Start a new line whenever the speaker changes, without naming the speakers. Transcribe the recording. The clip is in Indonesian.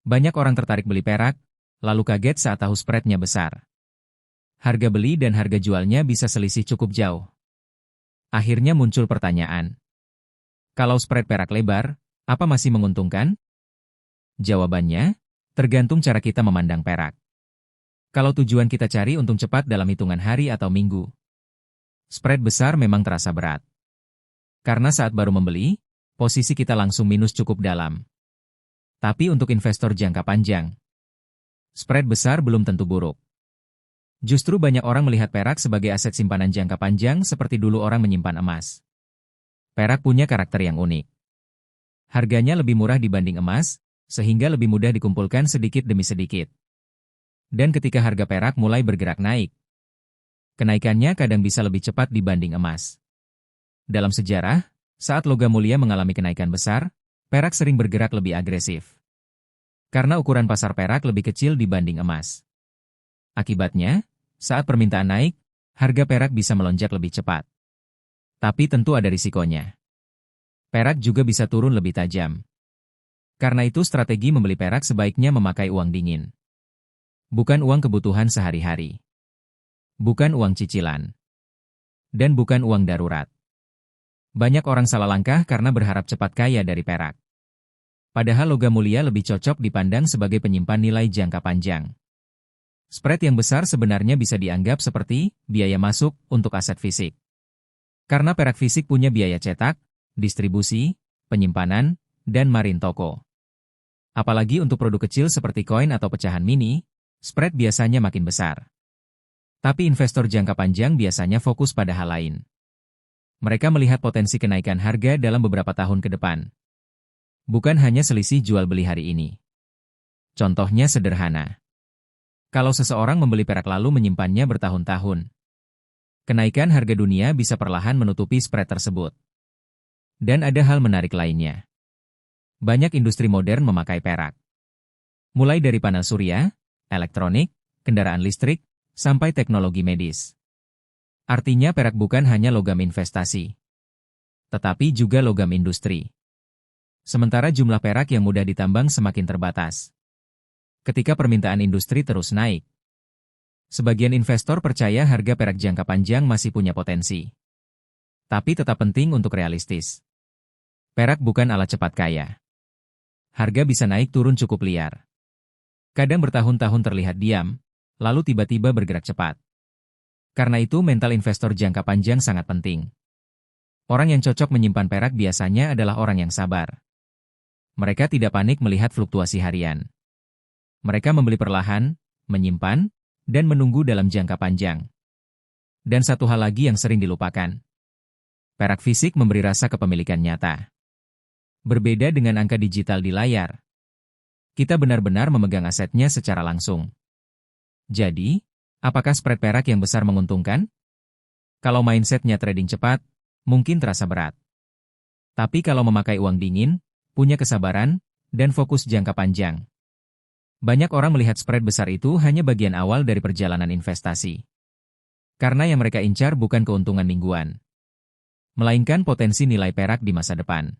Banyak orang tertarik beli perak, lalu kaget saat tahu spread-nya besar. Harga beli dan harga jualnya bisa selisih cukup jauh. Akhirnya muncul pertanyaan. Kalau spread perak lebar, apa masih menguntungkan? Jawabannya, tergantung cara kita memandang perak. Kalau tujuan kita cari untung cepat dalam hitungan hari atau minggu, spread besar memang terasa berat. Karena saat baru membeli, posisi kita langsung minus cukup dalam. Tapi untuk investor jangka panjang, spread besar belum tentu buruk. Justru banyak orang melihat perak sebagai aset simpanan jangka panjang seperti dulu orang menyimpan emas. Perak punya karakter yang unik. Harganya lebih murah dibanding emas, sehingga lebih mudah dikumpulkan sedikit demi sedikit. Dan ketika harga perak mulai bergerak naik, kenaikannya kadang bisa lebih cepat dibanding emas. Dalam sejarah, saat logam mulia mengalami kenaikan besar, perak sering bergerak lebih agresif. Karena ukuran pasar perak lebih kecil dibanding emas. Akibatnya, saat permintaan naik, harga perak bisa melonjak lebih cepat. Tapi tentu ada risikonya. Perak juga bisa turun lebih tajam. Karena itu strategi membeli perak sebaiknya memakai uang dingin. Bukan uang kebutuhan sehari-hari. Bukan uang cicilan. Dan bukan uang darurat. Banyak orang salah langkah karena berharap cepat kaya dari perak. Padahal logam mulia lebih cocok dipandang sebagai penyimpan nilai jangka panjang. Spread yang besar sebenarnya bisa dianggap seperti biaya masuk untuk aset fisik. Karena perak fisik punya biaya cetak, distribusi, penyimpanan, dan margin toko. Apalagi untuk produk kecil seperti koin atau pecahan mini, spread biasanya makin besar. Tapi investor jangka panjang biasanya fokus pada hal lain. Mereka melihat potensi kenaikan harga dalam beberapa tahun ke depan. Bukan hanya selisih jual beli hari ini. Contohnya sederhana. Kalau seseorang membeli perak lalu menyimpannya bertahun-tahun, kenaikan harga dunia bisa perlahan menutupi spread tersebut. Dan ada hal menarik lainnya. Banyak industri modern memakai perak. Mulai dari panel surya, elektronik, kendaraan listrik, sampai teknologi medis. Artinya perak bukan hanya logam investasi, tetapi juga logam industri. Sementara jumlah perak yang mudah ditambang semakin terbatas. Ketika permintaan industri terus naik, sebagian investor percaya harga perak jangka panjang masih punya potensi. Tapi tetap penting untuk realistis. Perak bukan alat cepat kaya. Harga bisa naik turun cukup liar. Kadang bertahun-tahun terlihat diam, lalu tiba-tiba bergerak cepat. Karena itu mental investor jangka panjang sangat penting. Orang yang cocok menyimpan perak biasanya adalah orang yang sabar. Mereka tidak panik melihat fluktuasi harian. Mereka membeli perlahan, menyimpan, dan menunggu dalam jangka panjang. Dan satu hal lagi yang sering dilupakan. Perak fisik memberi rasa kepemilikan nyata. Berbeda dengan angka digital di layar. Kita benar-benar memegang asetnya secara langsung. Jadi, apakah spread perak yang besar menguntungkan? Kalau mindsetnya trading cepat, mungkin terasa berat. Tapi kalau memakai uang dingin, punya kesabaran, dan fokus jangka panjang, banyak orang melihat spread besar itu hanya bagian awal dari perjalanan investasi. Karena yang mereka incar bukan keuntungan mingguan, melainkan potensi nilai perak di masa depan.